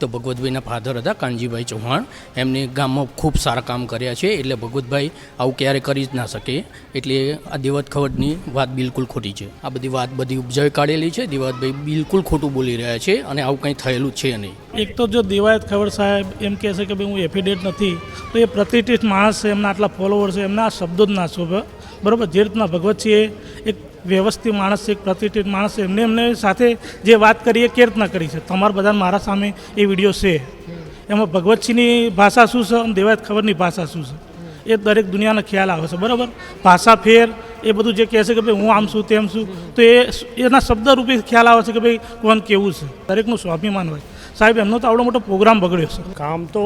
તો ભગવતભાઈના ફાધર હતા કાનજીભાઈ ચૌહાણ. એમને ગામમાં ખૂબ સારા કામ કર્યા છે, એટલે ભગવતભાઈ આવું ક્યારે કરી જ ના શકે. એટલે આ દેવત ખવડની વાત બિલકુલ ખોટી છે. આ બધી વાત બધી ઉપજાવી કાઢેલી છે. દેવતભાઈ બિલકુલ ખોટું બોલી રહ્યા છે અને આવું કંઈ થયેલું છે નહીં. એક તો જો દેવાયત ખવડ સાહેબ એમ કહે છે કે ભાઈ હું એફિડેટ નથી, તો એ પ્રતિષ્ઠિત માણસ છે, એમના આટલા ફોલોવર છે, એમના શબ્દો જ ના શોભે. બરાબર, જે રીતના ભગવતસિંહે એક વ્યવસ્થિત માણસ છે, એક પ્રતિષ્ઠિત માણસ છે, એમને સાથે જે વાત કરી એ કેવી રીતના કરી છે. તમારા બધા મારા સામે એ વિડીયો છે. એમાં ભગવતસિંહની ભાષા શું છે અને દેવાયત ખબરની ભાષા શું છે એ દરેક દુનિયાનો ખ્યાલ આવે છે. બરાબર, ભાષા ફેર એ બધું જે કહે છે કે ભાઈ હું આમ છું તેમ છું, તો એના શબ્દરૂપે ખ્યાલ આવે છે કે ભાઈ કોણ કેવું છે. દરેકનું સ્વાભિમાન હોય. સાહેબ, એમનો તો આવડો મોટો પ્રોગ્રામ બગડ્યો છે. કામ તો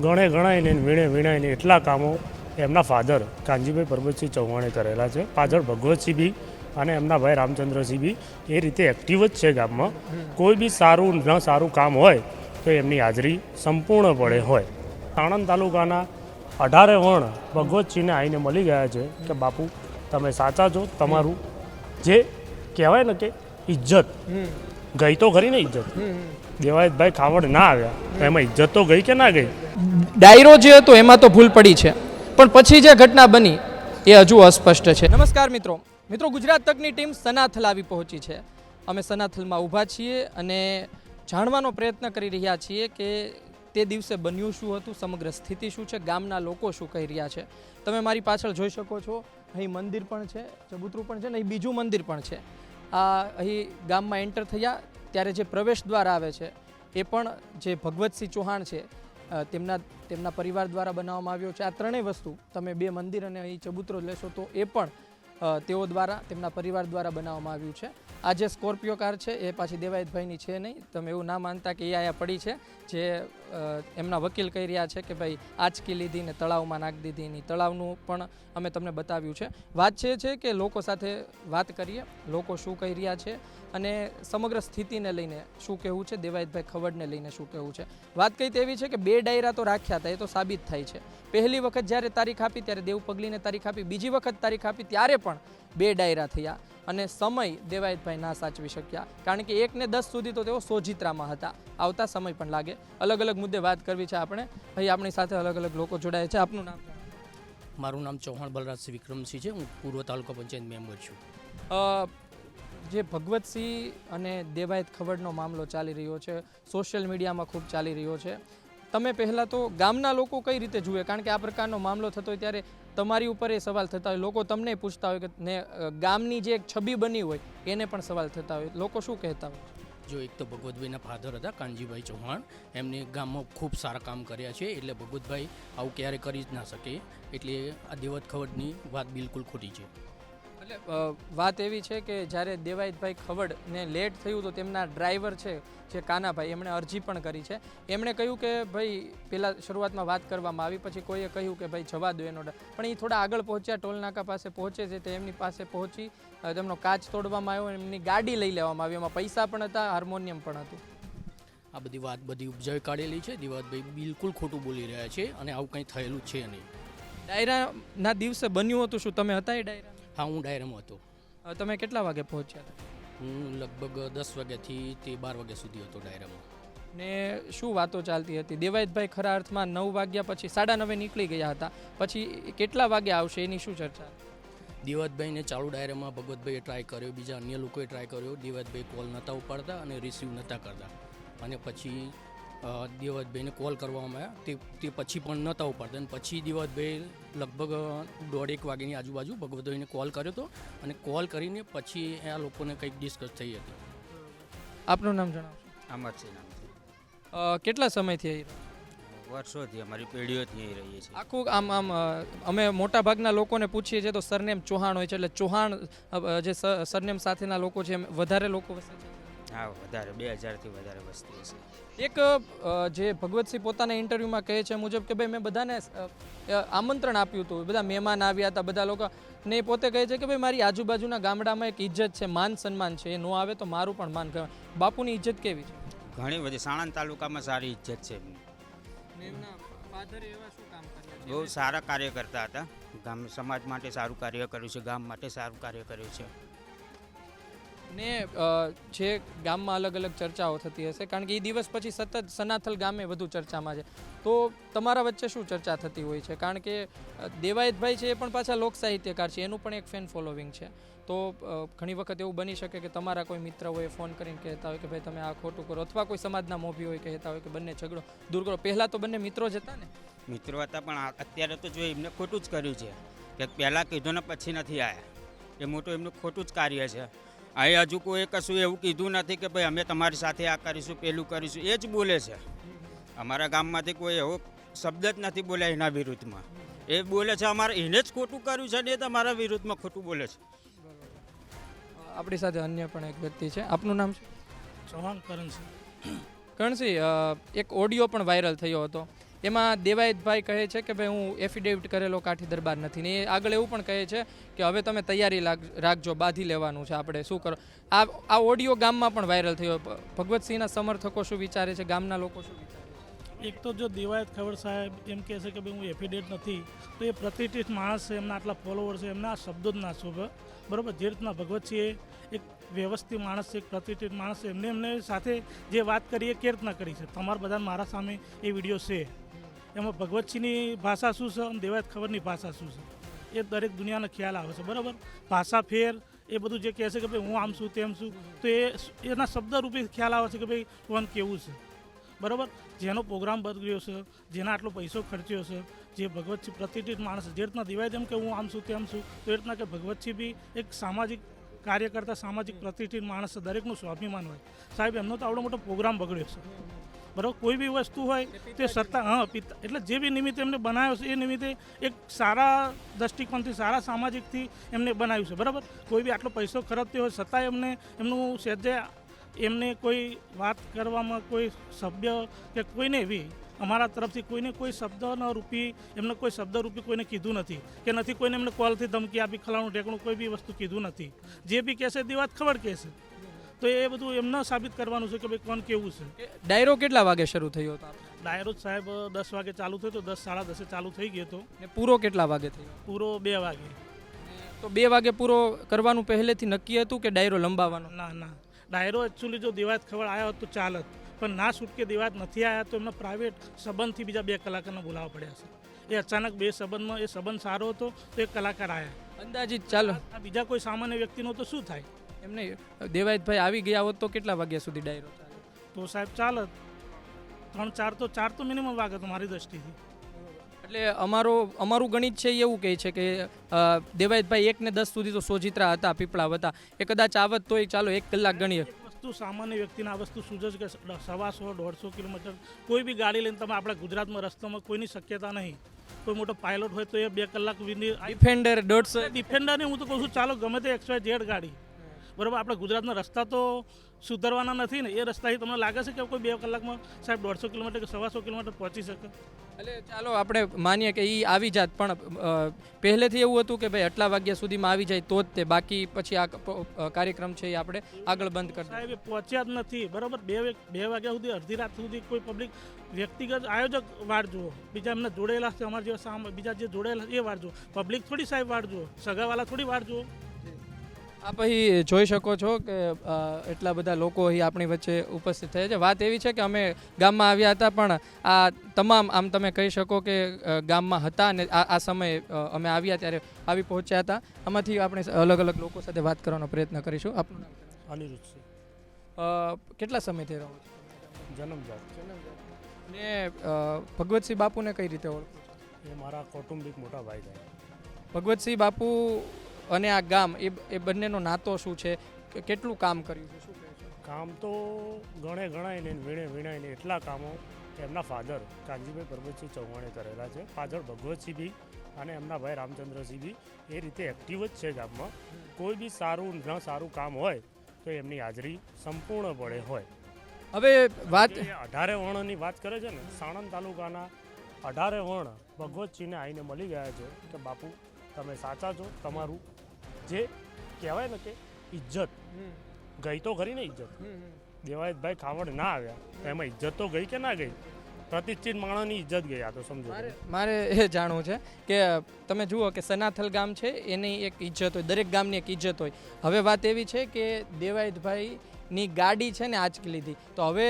ગણાય ને વીણાય એટલા કામો એમના ફાધર કાનજીભાઈ પરબતસિંહ ચૌહાણે કરેલા છે. પાછળ ભગવતસિંહ બી અને એમના ભાઈ રામચંદ્રસિંહ બી એ રીતે એક્ટિવ જ છે ગામમાં. કોઈ બી સારું કામ હોય તો એમની હાજરી સંપૂર્ણપણે હોય. આણંદ તાલુકાના 18 વર્ણ ભગવતસિંહને આવીને મળી ગયા છે કે બાપુ તમે સાચા છો. તમારું જે કહેવાય ને કે ઇજ્જત ગઈ તો ખરી ને ઇજ્જત. દેવાયતભાઈ ખાવડ ના આવ્યા તો એમાં ઇજ્જત તો ગઈ કે ના ગઈ. ડાયરો જે હતો એમાં તો ભૂલ પડી છે, પણ પછી જે ઘટના બની એ હજુ અસ્પષ્ટ છે. નમસ્કાર મિત્રો, ગુજરાત તકની ટીમ સનાથલ આવી પહોંચી છે. અમે સનાથલમાં ઊભા છીએ અને જાણવાનો પ્રયત્ન કરી રહ્યા છીએ કે તે દિવસે બન્યું શું હતું, સમગ્ર સ્થિતિ શું છે, ગામના લોકો શું કહી રહ્યા છે. તમે મારી પાછળ જોઈ શકો છો, અહીં મંદિર પણ છે, ચબૂતરું પણ છે ને અહીં બીજું મંદિર પણ છે. આ અહીં ગામમાં એન્ટર થયા ત્યારે જે પ્રવેશ દ્વાર આવે છે એ પણ જે ભગવતસિંહ ચૌહાણ છે તેમના પરિવાર દ્વારા બનાવવામાં આવ્યો છે. આ ત્રણેય વસ્તુ તમે બે મંદિર અને અહીં ચબૂતરો લેશો તો એ પણ તેઓ દ્વારા, તેમના પરિવાર દ્વારા બનાવવામાં આવ્યું છે. આ જે સ્કોર્પિયો કાર છે એ પાછી દેવાયતભાઈની છે નહીં. તમે એવું ના માનતા કે એ અહીંયા પડી છે. જે એમના વકીલ કહી રહ્યા છે કે ભાઈ આંચકી લીધી ને તળાવમાં નાખી દીધી. ની તળાવનું પણ અમે તમને બતાવ્યું છે. વાત છે કે લોકો સાથે વાત કરીએ, લોકો શું કહી રહ્યા છે અને સમગ્ર સ્થિતિને લઈને શું કહેવું છે, દેવાયતભાઈ ખવડને લઈને શું કહેવું છે. વાત કઈ તેવી છે કે 2 ડાયરા તો રાખ્યા હતા, એ તો સાબિત થાય છે. પહેલી વખત જ્યારે તારીખ આપી ત્યારે દેવ પગલીને તારીખ આપી, બીજી વખત તારીખ આપી ત્યારે પણ 2 ડાયરા થયા અને સમય દેવાયતભાઈ ના સાચવી શક્યા, કારણ કે 1 ને 10 સુધી તો તેઓ સોજિત્રામાં હતા. આવતા સમય પણ લાગે. અલગ અલગ મુદ્દે વાત કરવી છે આપણે. ભાઈ આપણી સાથે અલગ અલગ લોકો જોડાયા છે. આપનું નામ? મારું નામ ચૌહાણ બલરાજસિંહ વિક્રમસિંહ છે. હું પૂર્વ તાલુકા પંચાયત મેમ્બર છું. જે ભગવતસિંહ અને દેવાયત ખવડનો મામલો ચાલી રહ્યો છે, સોશિયલ મીડિયામાં ખૂબ ચાલી રહ્યો છે. તમે પહેલાં તો ગામના લોકો કઈ રીતે જુએ, કારણ કે આ પ્રકારનો મામલો થતો હોય ત્યારે તમારી ઉપર એ સવાલ થતા હોય, લોકો તમને પૂછતા હોય કે ને ગામની જે એક છબી બની હોય એને પણ સવાલ થતા હોય, લોકો શું કહેતા હોય? જો એક તો ભગવતભાઈના ફાધર હતા કાનજીભાઈ ચૌહાણ. એમને ગામમાં ખૂબ સારા કામ કર્યા છે, એટલે ભગવતભાઈ આવું ક્યારે કરી જ ના શકે. એટલે આ દેવત ખવડની વાત બિલકુલ ખોટી છે. એટલે વાત એવી છે કે જ્યારે દેવાયતભાઈ ખવડને લેટ થયું તો તેમના ડ્રાઈવર છે જે કાનાભાઈ, એમણે અરજી પણ કરી છે. એમણે કહ્યું કે ભાઈ પહેલાં શરૂઆતમાં વાત કરવામાં આવી, પછી કોઈએ કહ્યું કે ભાઈ જવા દો એનો, પણ એ થોડા આગળ પહોંચ્યા, ટોલ નાકા પાસે પહોંચે છે તે એમની પાસે પહોંચી તેમનો કાચ તોડવામાં આવ્યો, એમની ગાડી લઈ લેવામાં આવી. એમાં પૈસા પણ હતા, હાર્મોનિયમ પણ હતું. આ બધી વાત બધી ઉપજાવી કાઢેલી છે. દેવતભાઈ બિલકુલ ખોટું બોલી રહ્યા છે અને આવું કંઈ થયેલું છે નહીં. ડાયરાના દિવસે બન્યું હતું, શું તમે હતા એ ડાયરા? હા, હું ડાયરામાં હતો. તમે કેટલા વાગે પહોંચ્યા હતા? હું લગભગ 10 વાગ્યાથી તે 12 વાગ્યા સુધી હતો ડાયરામાં. ને શું વાતો ચાલતી હતી? દેવાયતભાઈ ખરા અર્થમાં 9 વાગ્યા પછી 9:30 નીકળી ગયા હતા, પછી કેટલા વાગે આવશે એની શું ચર્ચા? દેવતભાઈને ચાલુ ડાયરામાં ભગવતભાઈએ ટ્રાય કર્યો, બીજા અન્ય લોકોએ ટ્રાય કર્યો. દેવતભાઈ કોલ નહોતા ઉપાડતા અને રિસીવ નહોતા કરતા, અને પછી દેવતભાઈને કોલ કરવામાં આવ્યા તે પછી પણ નહોતા ઉપાડતા. અને પછી દેવતભાઈ લગભગ 1:30 વાગ્યાની આજુબાજુ ભગવતભાઈને કોલ કર્યો હતો, અને કોલ કરીને પછી આ લોકોને કંઈક ડિસ્કસ થઈ હતી. આપનું નામ જણાવશો? અમરસિંહ નામ છે. કેટલા સમયથી અહીં? વર્ષોથી અમારી પેઢીઓથી અહીં રહીએ છીએ. આખું આમ અમે મોટા ભાગના લોકોને પૂછીએ છીએ તો સરનેમ ચૌહાણ હોય છે, એટલે ચૌહાણ જે સરનેમ સાથેના લોકો છે એમ વધારે લોકો વસે છે? હા, વધારે 2000થી વધારે વસ્તી છે. એક જે ભગવતસિંહ પોતાના ઇન્ટરવ્યૂમાં કહે છે મુજબ કે ભાઈ મેં બધાને આમંત્રણ આપ્યું હતું, બધા મહેમાન આવ્યા હતા, બધા લોકો, ને એ પોતે કહે છે કે ભાઈ મારી આજુબાજુના ગામડામાં એક ઇજ્જત છે, માન સન્માન છે, એ ન આવે તો મારું પણ માન કહેવાય. બાપુની ઇજ્જત કેવી છે? ઘણી બધી. સાણંદ તાલુકામાં સારી ઇજ્જત છે. બહુ સારા કાર્ય કરતા હતા. ગામ સમાજ માટે સારું કાર્ય કર્યું છે, ગામ માટે સારું કાર્ય કર્યું છે. અને જે ગામમાં અલગ અલગ ચર્ચાઓ થતી હશે કારણ કે એ દિવસ પછી સતત સનાથલ ગામે વધુ ચર્ચામાં છે તો તમારા વચ્ચે શું ચર્ચા થતી હોય છે કારણ કે દેવાયતભાઈ છે એ પણ પાછા લોક સાહિત્યકાર છે એનું પણ એક ફેન ફોલોવિંગ છે તો ઘણી વખત એવું બની શકે કે તમારા કોઈ મિત્ર હોય ફોન કરીને કહેતા હોય કે ભાઈ તમે આ ખોટું કરો અથવા કોઈ સમાજના મોભી હોય કહેતા હોય કે બંને ઝઘડો દૂર કરો. પહેલાં તો બંને મિત્રો જ હતા ને? મિત્રો હતા પણ અત્યારે તો જો એમને ખોટું જ કર્યું છે કે પહેલાં કીધું ને પછી નથી આવ્યા. એ મોટું એમનું ખોટું જ કાર્ય છે. અહીં હજુ કોઈ કશું એવું કીધું નથી કે ભાઈ અમે તમારી સાથે આ કરીશું પેલું કરીશું. એ જ બોલે છે. અમારા ગામમાંથી કોઈ એવો શબ્દ જ નથી બોલ્યા એના વિરુદ્ધમાં. એ બોલે છે અમારે એને જ ખોટું કર્યું છે ને એ તમારા વિરુદ્ધમાં ખોટું બોલે છે. આપણી સાથે અન્ય પણ એક વ્યક્તિ છે. આપનું નામ છે? ચૌહાણ કરણસિંહ. કરણસિંહ, એક ઓડિયો પણ વાયરલ થયો હતો. એમાં દેવાયતભાઈ કહે છે કે ભાઈ હું એફિડેવિટ કરેલો કાઠી દરબાર નથી ને એ આગળ એવું પણ કહે છે કે હવે તમે તૈયારી રાખજો, બાંધી લેવાનું છે આપણે, શું કરો. આ ઓડિયો ગામમાં પણ વાયરલ થયો. ભગવતસિંહના સમર્થકો શું વિચારે છે, ગામના લોકો શું વિચારે છે? એક તો જો દેવાયત ખબર સાહેબ એમ કહે છે કે ભાઈ હું એફિડેટ નથી તો એ પ્રતિષ્ઠિત માણસ છે, એમના આટલા ફોલોવર છે, એમના આ શબ્દો જ ના શોભે. બરાબર, જે રીતના ભગવતસિંહ એક વ્યવસ્થિત માણસ છે, એક પ્રતિષ્ઠિત માણસ છે, એમને સાથે જે વાત કરી એ કેવી રીતના કરી છે. તમારા બધા મારા સામે એ વિડીયો છે. એમાં ભગવતસિંહની ભાષા શું છે અને દેવાયત ખબરની ભાષા શું છે એ દરેક દુનિયાનો ખ્યાલ આવે છે. બરાબર, ભાષા ફેર એ બધું જે કહે છે કે ભાઈ હું આમ છું તેમ છું તો એના શબ્દરૂપે ખ્યાલ આવે છે કે ભાઈ કોણ કેવું છે. બરાબર, જેનો પ્રોગ્રામ બગડ્યો છે, જેના આટલો પૈસો ખર્ચ્યો છે, જે ભગવતસિંહ પ્રતિષ્ઠિત માણસ છે, જે રીતના દેવાયત એમ કે હું આમ છું તેમ છું તો એ રીતના કે ભગવતસિંહ બી એક સામાજિક કાર્યકર્તા, સામાજિક પ્રતિષ્ઠિત માણસ છે. દરેકનું સ્વાભિમાન હોય. સાહેબ એમનો તો આવડો મોટો પ્રોગ્રામ બગડ્યો છે. બરાબર, કોઈ બી વસ્તુ હોય તે સત્તા પિતા એટલે જે બી નિમિત્તે એમને બનાવ્યો છે એ નિમિત્તે એક સારા દૃષ્ટિકોણથી, સારા સામાજિકથી એમને બનાવ્યું છે. બરાબર, કોઈ બી આટલો પૈસો ખર્ચતો હોય છતાં એમનું સહેજે એમને કોઈ વાત કરવામાં કોઈ સભ્ય કે કોઈને બી અમારા તરફથી કોઈને કોઈ શબ્દનો રૂપી એમને કોઈ શબ્દરૂપી કોઈને કીધું નથી કે નથી કોઈને એમને કોલથી ધમકી આપી ખલાણું ઢેકણું કોઈ બી વસ્તુ કીધું નથી. જે બી કહેશે તે વાત ખબર કહેશે તો એ બધું એમને સાબિત કરવાનું છે કે ભાઈ કોણ કેવું છે. ડાયરો કેટલા વાગે શરૂ થયો હતો? ડાયરો સાહેબ 10 વાગે ચાલુ થયો તો 10 સાડા 10 ચાલુ થઈ ગયો હતો ને પૂરો કેટલા વાગે થયો? પૂરો 2 વાગે. તો 2 વાગે પૂરો કરવાનું પહેલેથી નક્કી હતું કે ડાયરો લંબાવવાનો? ના, ડાયરો એકચ્યુઅલી જો દેવાયત ખબર આવ્યા હોત તો ચાલત, પણ ના છૂટકે દેવાયત નથી આવ્યા તો એમના પ્રાઇવેટ સંબંધથી બીજા 2 કલાકારને બોલાવવા પડ્યા છે. એ અચાનક 2 સંબંધમાં એ સંબંધ સારો હતો તો 1 કલાકાર આવ્યા. અંદાજિત ચાલો બીજા કોઈ સામાન્ય વ્યક્તિનો તો શું થાય? એમને દેવાયતભાઈ આવી ગયા હોત તો કેટલા વાગ્યા સુધી ડાયરો ચાલે? તો સાહેબ ચાલત 3-4 તો મિનિમમ વાગે તો મારી દ્રષ્ટિથી. એટલે અમારું ગણિત છે એવું કહે છે કે દેવાયતભાઈ 1 ને 10 સુધી તો સોજિત્રા હતા, પીપળા હતા. એ કદાચ આવત તોય ચાલો 1 કલાક ગણીએ. વસ્તુ સામાન્ય વ્યક્તિને આ વસ્તુ સૂઝે છે કે 150-150 કિલોમીટર કોઈ બી ગાડી લઈને તમે આપણા ગુજરાતમાં રસ્તામાં કોઈની શક્યતા નહીં. કોઈ મોટો પાયલોટ હોય તો એ 2 કલાક ડિફેન્ડર 150 ડિફેન્ડરને હું તો કહું છું ચાલો ગમે તે XYZ ગાડી. બરાબર, આપણા ગુજરાતના રસ્તા તો સુધારવાના નથી ને. એ રસ્તાથી તમને લાગે છે કે કોઈ 2 કલાકમાં સાહેબ 150 કિલોમીટર કે 125 કિલોમીટર પહોંચી શકે? એટલે ચાલો આપણે માનીએ કે એ આવી જાત, પણ પહેલેથી એવું હતું કે ભાઈ આટલા વાગ્યા સુધીમાં આવી જાય તો જ તે, બાકી પછી આ કાર્યક્રમ છે એ આપણે આગળ બંધ કરી સાહેબ એ પહોંચ્યા જ નથી. બરાબર, 2 વાગ્યા સુધી અડધી રાત સુધી કોઈ પબ્લિક વ્યક્તિગત આયોજક વાટ જુઓ, બીજા એમને જોડેલા છે અમારા જેવા બીજા જે જોડેલા એ વાટ જુઓ. પબ્લિક થોડી સાહેબ વાટ જુઓ, સગાવાલા થોડી વાટ જુઓ. આપ અહીં જોઈ શકો છો કે એટલા બધા લોકો અહીં આપણી વચ્ચે ઉપસ્થિત થયા છે. વાત એવી છે કે અમે ગામમાં આવ્યા હતા પણ આ તમામ આમ તમે કહી શકો કે ગામમાં હતા અને આ સમયે અમે આવ્યા ત્યારે આવી પહોંચ્યા હતા. આમાંથી આપણે અલગ અલગ લોકો સાથે વાત કરવાનો પ્રયત્ન કરીશું. આપનું નામ? અનિરુદ્ધ છે. કેટલા સમયથી રહો છો? જન્મજાત. ને ભગવતસિંહ બાપુને કઈ રીતે ઓળખો છો? એ મારા કૌટુંબિક મોટા ભાઈ થાય. ભગવતસિંહ બાપુ અને આ ગામ એ બંનેનો નાતો શું છે? કેટલું કામ કર્યું છે? શું કહેશો? કામ તો ગણાઈને વીણાઈને એટલા કામો એમના ફાધર કાનજીભાઈ પરબતસિંહ ચૌહાણે કરેલા છે. પાછળ ભગવતસિંહ બી અને એમના ભાઈ રામચંદ્રસિંહ બી એ રીતે એક્ટિવ જ છે ગામમાં. કોઈ બી સારું કામ હોય તો એમની હાજરી સંપૂર્ણપણે હોય. હવે વાત 18 વર્ણની વાત કરે છે ને, સાણંદ તાલુકાના 18 વર્ણ ભગવતસિંહને આવીને મળી ગયા છે કે બાપુ તમે સાચા છો. તમારું જે કહેવાય ને કે ઇજ્જત ગઈ તો ખરી ને. ઇજ્જત દેવાયતભાઈ ખાવડ ના આવ્યા તો એમાં ઇજ્જત તો ગઈ કે ના ગઈ? પ્રતિષ્ઠિત માણસની ઇજ્જત ગઈ આ તો સમજો તમે. મારે એ જાણવું છે કે તમે જુઓ કે સનાથલ ગામ છે એની એક ઇજ્જત હોય, દરેક ગામની એક ઇજ્જત હોય. હવે વાત એવી છે કે દેવાયતભાઈની ગાડી છે ને આંચકી લીધી, તો હવે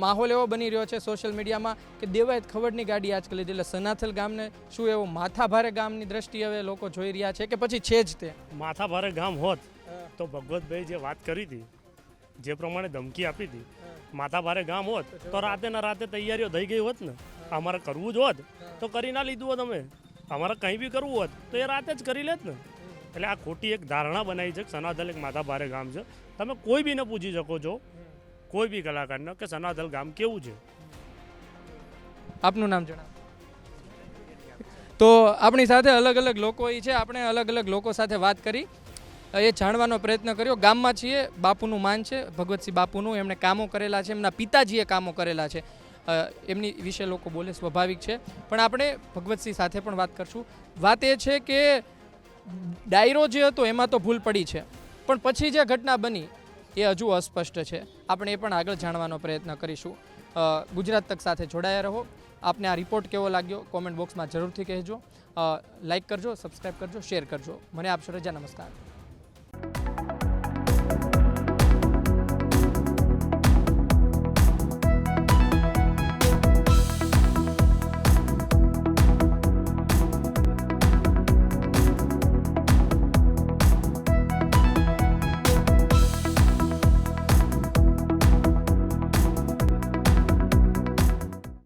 માહોલ એવો બની રહ્યો છે સોશિયલ મીડિયામાં કે દેવાયત ખવડની ગાડી આંચકી લીધી, એટલે સનાથલ ગામને શું એવું માથાભારે ગામની દ્રષ્ટિએ હવે લોકો જોઈ રહ્યા છે કે પછી છે જ તે? માથાભારે ગામ હોત તો ભગવતભાઈ જે વાત કરી હતી, જે પ્રમાણે ધમકી આપી હતી, માથાભારે ગામ હોત તો રાતે ના રાતે તૈયારીઓ થઈ ગઈ હોત ને. અમારે કરવું જ હોત તો કરી ના લીધું હોત. અમે અમારે કંઈ બી કરવું હોત તો એ રાતે જ કરી લેત ને. એટલે આ ખોટી એક ધારણા બનાવી છે કે સનાથલ એક માથાભારે ગામ છે. તમે કોઈ બીને પૂછી શકો છો, કોઈ બી કલાકારને, કે સનાથલ ગામ કેવું છે. આપનું નામ જણાવો. તો આપણી સાથે અલગ અલગ લોકો છે, આપણે અલગ અલગ લોકો સાથે વાત કરી, એ જાણવાનો પ્રયત્ન કર્યો. ગામમાં છીએ, બાપુનું માન છે, ભગવતસિંહ બાપુનું. એમણે કામો કરેલા છે, એમના પિતાજીએ કામો કરેલા છે, એમની વિશે લોકો બોલે, સ્વાભાવિક છે. પણ આપણે ભગવતસિંહ સાથે પણ વાત કરશું. વાત એ છે કે ડાયરો જે હતો એમાં તો ભૂલ પડી છે, પણ પછી જે ઘટના બની એ હજુ અસ્પષ્ટ છે. આપણે એ પણ આગળ જાણવાનો પ્રયત્ન કરીશું. ગુજરાત તક સાથે જોડાયા રહો. આપને આ રિપોર્ટ કેવો લાગ્યો કોમેન્ટ બોક્સમાં જરૂરથી કહેજો. લાઇક કરજો, સબસ્ક્રાઈબ કરજો, શેર કરજો. મને આપશો રજા. નમસ્કાર.